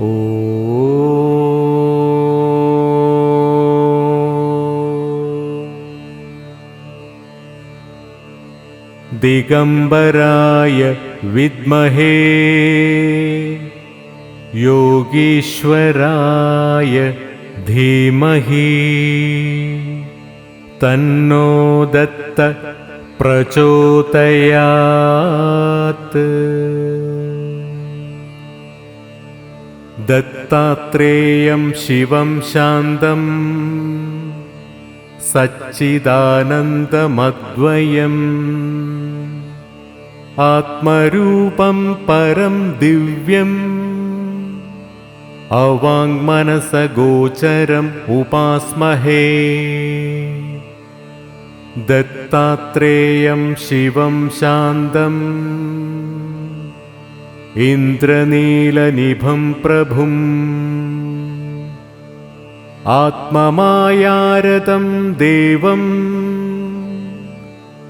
ഓ ദിഗംബരായ വിദ്മഹേ യോഗീശ്വരായ ധീമഹി തന്നോ ദത്ത പ്രചോദയാത്. ദത്താത്രേയം ശിവം ശാന്തം സച്ചിദാനന്ദമദ്വയം ആത്മരൂപം പരം ദിവ്യം അവാങ്മനസഗോചരം ഉപാസ്മഹേ. ദത്താത്രേയം ശിവം ശാന്തം ഇന്ദ്രനീലനിഭം പ്രഭും ആത്മമായാരതം ദേവം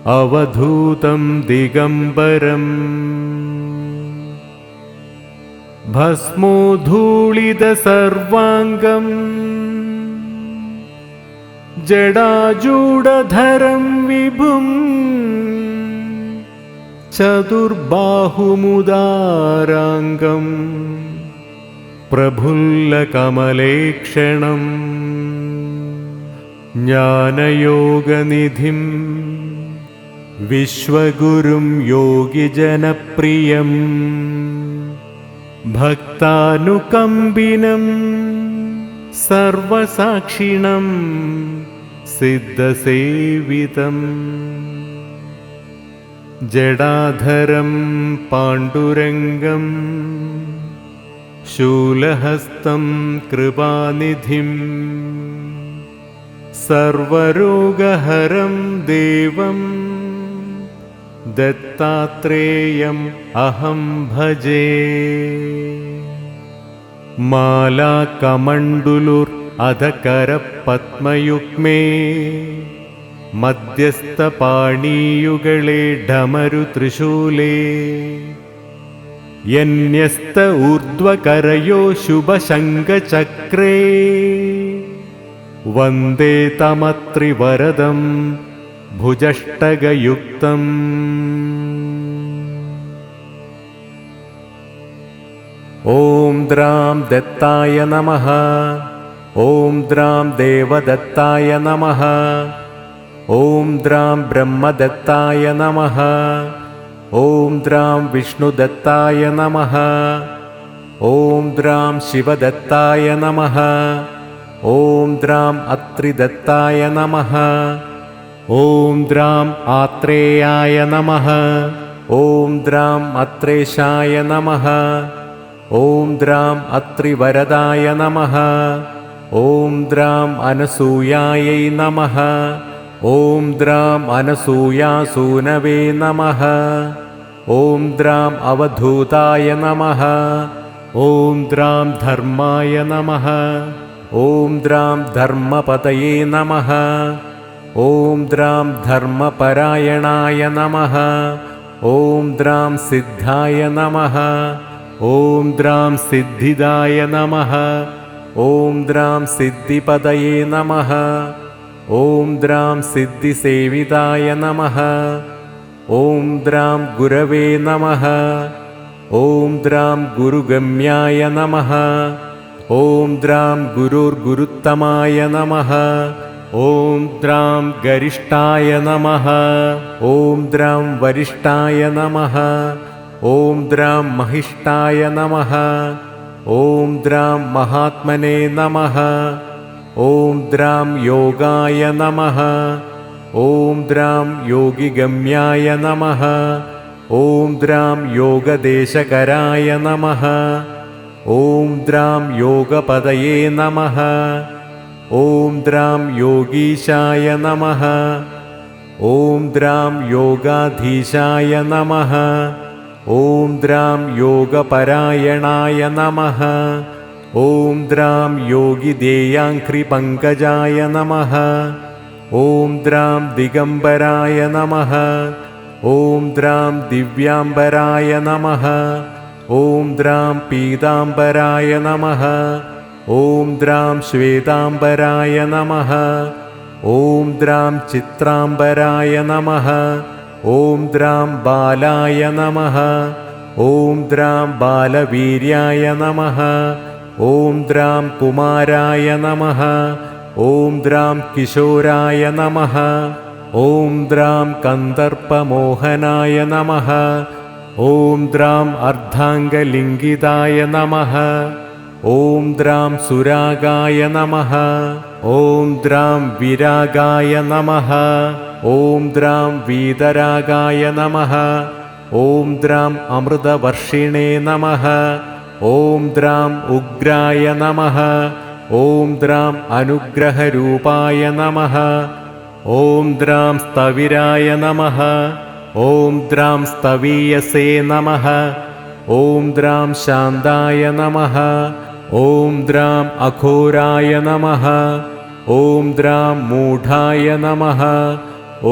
അവധൂതം ദിഗംബരം. ഭസ്മോധൂളിതസർവാംഗം ജടാജൂഢധരം വിഭും ചതുർബാഹുമുദാരാംഗം പ്രഫുല്ലകമലേക്ഷണം ജ്ഞാനയോഗനിധിം വിശ്വഗുരും യോഗിജനപ്രിയം ഭക്താനുകമ്പിനം സർവസാക്ഷിണം സിദ്ധസേവിതം. ജടാധരം പാണ്ഡുരംഗം ശൂലഹസ്തം കൃപാനിധിം സർവരോഗഹരം ദേവം ദത്താത്രേയം അഹം ഭജേ. മാലാകമണ്ഡുലുർ അധകരപത്മയുഗ്മേ മധ്യസ്ഥപാണീയുഗളേ ഡമരുത്രിശൂലേ യന്യസ്ത ഊർധ്വകരയോ ശുഭശംഖചക്രേ വന്ദേ തമത്രിവരദം ഭുജഷ്ടകയുക്തം. ഓം ദ്രാം ദത്തായ നമഃ. ഓം ദ്രാം ദേവദത്തായ നമഃ. ഓം ദ്രാം ബ്രഹ്മദത്തായ നമഃ. ഓം ദ്രാം വിഷ്ണുദത്തായ നമഃ. ഓം ദ്രാം ശിവദത്തായ നമഃ. ഓം ദ്രാം അത്രിദത്തായ നമഃ. ഓം ദ്രാം ആത്രേയായ നമഃ. ഓം ദ്രാം അത്രേശായ നമഃ. ഓം ദ്രാം അത്രിവരദായ നമഃ. ഓം ദ്രാം അനസൂയായൈ നമഃ. ഓം ദ്രാം അനസൂയാസൂനവേ നമഃ. ഓം ദ്രാം അവധൂതായ നമഃ. ഓം ദ്രാം ധർമായ നമഃ. ഓം ദ്രാം ധർമ്മപതയേ നമഃ. ഓം ദ്രാം ധർമ്മപരായണായ നമഃ. ഓം ദ്രാം സിദ്ധായ നമഃ. ഓം ദ്രാം സിദ്ധിദായ നമഃ. ഓം ദ്രാം സിദ്ധിപതയേ നമഃ. ഓം ദ്രാം സിദ്ധിസേവിതായ നമഃ. ഓം ദ്രാം ഗുരവേ നമഃ. ഓം ദ്രാം ഗുരുഗമ്യായ നമഃ. ഓം ദ്രാം ഗുരുർഗുരുത്തമായ നമഃ. ഓം ദ്രാം ഗരിഷ്ഠായ നമഃ. ഓം ദ്രാം വരിഷ്ഠായ നമഃ. ഓം ദ്രാം മഹിഷ്ഠായ നമഃ. ഓം ദ്രാം മഹാത്മനേ നമഃ. ഓം ദ്രാം യോഗായ നമഃ. ഓം ദ്രാം യോഗിഗമ്യായ നമഃ. ഓം ദ്രാം യോഗദേശകരായ നമഃ. ഓം ദ്രാം യോഗപതയേ നമഃ. ഓം ദ്രാം യോഗീശായ നമഃ. ഓം ദ്രാം യോഗാധീശായ നമഃ. ഓം ദ്രാം യോഗപരായണായ നമഃ. ഓം ദ്രാം യോഗിദേയാംഘ്രിപങ്കജായ നമഃ. ഓം ദ്രാം ദിഗംബരായ നമഃ. ഓം ദ്രാം ദിവ്യാംബരായ നമഃ. ॐ द्रां पीताम्बराय नमः। ॐ द्रां श्वेताम्बराय नमः। ॐ द्रां चित्राम्बराय नमः। ॐ द्रां बालाय नमः। ॐ द्रां बालवीर्याय नमः। ॐ द्रां कुमाराय नमः। ॐ द्रां किशोराय नमः। ॐ द्रां कन्दर्पमोहनाय नमः। ॐ द्रां अर्धाङ्गलिङ्गिताय नमः। ॐ द्रां सुरागाय नमः। ॐ द्रां विरागाय नमः। ॐ द्रां वीतरागाय नमः। ॐ द्रां अमृतवर्षिणे नमः। ॐ द्रां उग्राय नमः। ॐ द्रां अनुग्रहरूपाय नमः। ॐ द्रां स्थविराय नमः। ॐ द्रां स्थवीयसे नमः। ॐ द्रां शान्ताय नमः। ॐ द्रां अघोराय नमः। ॐ द्रां मूढाय नमः।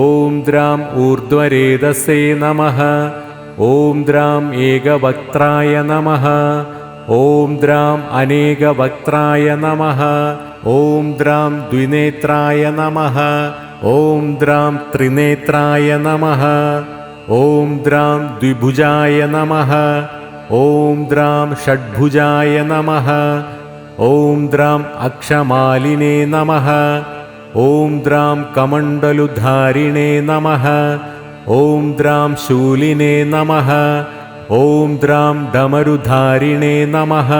ॐ द्रां ऊर्ध्वरेतसे नमः। ॐ द्रां एकवक्त्राय नमः। ॐ द्रां अनेकवक्त्राय नमः। ॐ द्रां द्विनेत्राय नमः। ॐ द्रां त्रिनेत्राय नमः। ॐ द्रां द्विभुजाय नमः। ॐ द्रां षड्भुजाय नमः। ॐ द्रां अक्षमालिने नमः। ॐ द्रां कमण्डलुधारिणे नमः। ॐ द्रां शूलिने नमः। ॐ द्रां डमरुधारिणे नमः।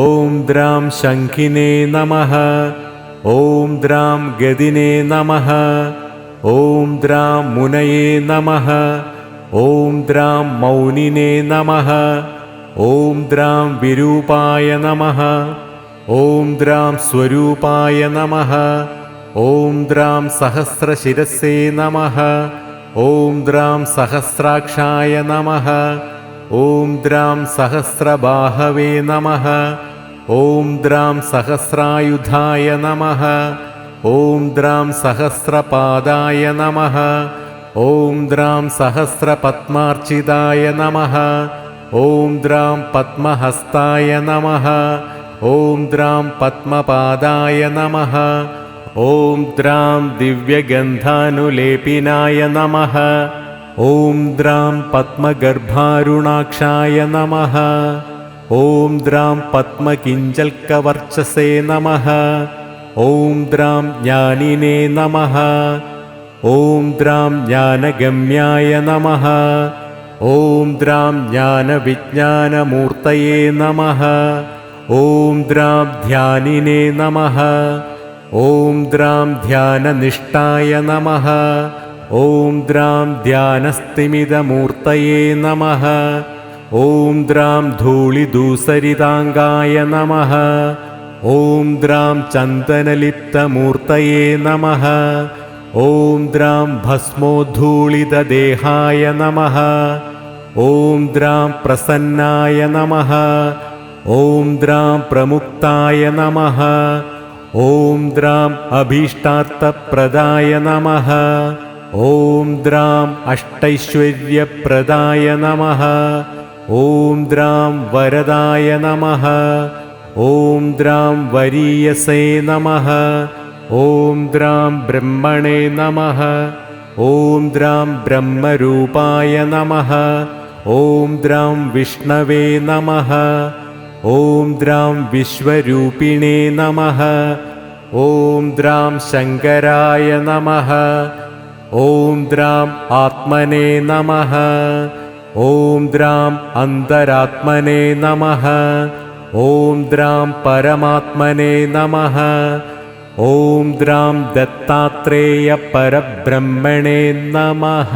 ॐ द्रां शङ्खिने नमः। ॐ द्रां गदिने नमः। ॐ द्रां मुनये नमः। ॐ द्रां मौनिने नमः। ॐ द्रां विरूपाय नमः। ॐ द्रां स्वरूपाय नमः। ॐ द्रां सहस्रशिरसे नमः। ॐ द्रां सहस्राक्षाय नमः। ॐ द्रां सहस्रबाहवे नमः। ॐ द्रां सहस्रायुधाय नमः। ॐ द्रां सहस्रपादाय नमः। ॐ द्रां सहस्रपद्मार्चिताय नमः। ॐ द्रां पद्महस्ताय नमः। ॐ द्रां पद्मपादाय नमः। ॐ द्रां दिव्यगन्धानुलेपिनाय नमः। ॐ द्रां पद्मगर्भारुणाक्षाय नमः। ॐ द्रां पद्मकिञ्जल्कवर्चसे नमः। ॐ द्रां ज्ञानिने नमः। ॐ द्रां ज्ञानगम्याय नमः। ॐ द्रां ज्ञानविज्ञानमूर्तये नमः। ॐ द्रां ध्यानिने नमः। ॐ द्रां ध्याननिष्ठाय नमः। ॐ द्रां ध्यानस्तिमितमूर्तये नमः। ॐ द्रां धूलिधूसरिताङ्गाय नमः। ॐ द्रां चन्दनलिप्तमूर्तये नमः। ॐ द्रां भस्मोद्धूलितदेहाय नमः। ॐ द्रां प्रसन्नाय नमः। ॐ द्रां प्रमुक्ताय नमः। ॐ द्रां अभीष्टार्थप्रदाय नमः। ॐ द्रां अष्टैश्वर्यप्रदाय नमः। ॐ द्रां वरदाय नमः। ॐ द्रां वरीयसे नमः। ॐ द्रां ब्रह्मणे नमः। ॐ द्रां ब्रह्मरूपाय नमः। ॐ द्रां विष्णवे नमः। ॐ द्रां विश्वरूपिणे नमः। ॐ द्रां शङ्कराय नमः। ॐ द्रां आत्मने नमः। ॐ द्रां अन्तरात्मने नमः। ॐ द्रां परमात्मने नमः। ॐ द्रां दत्तात्रेयपरब्रह्मणे नमः।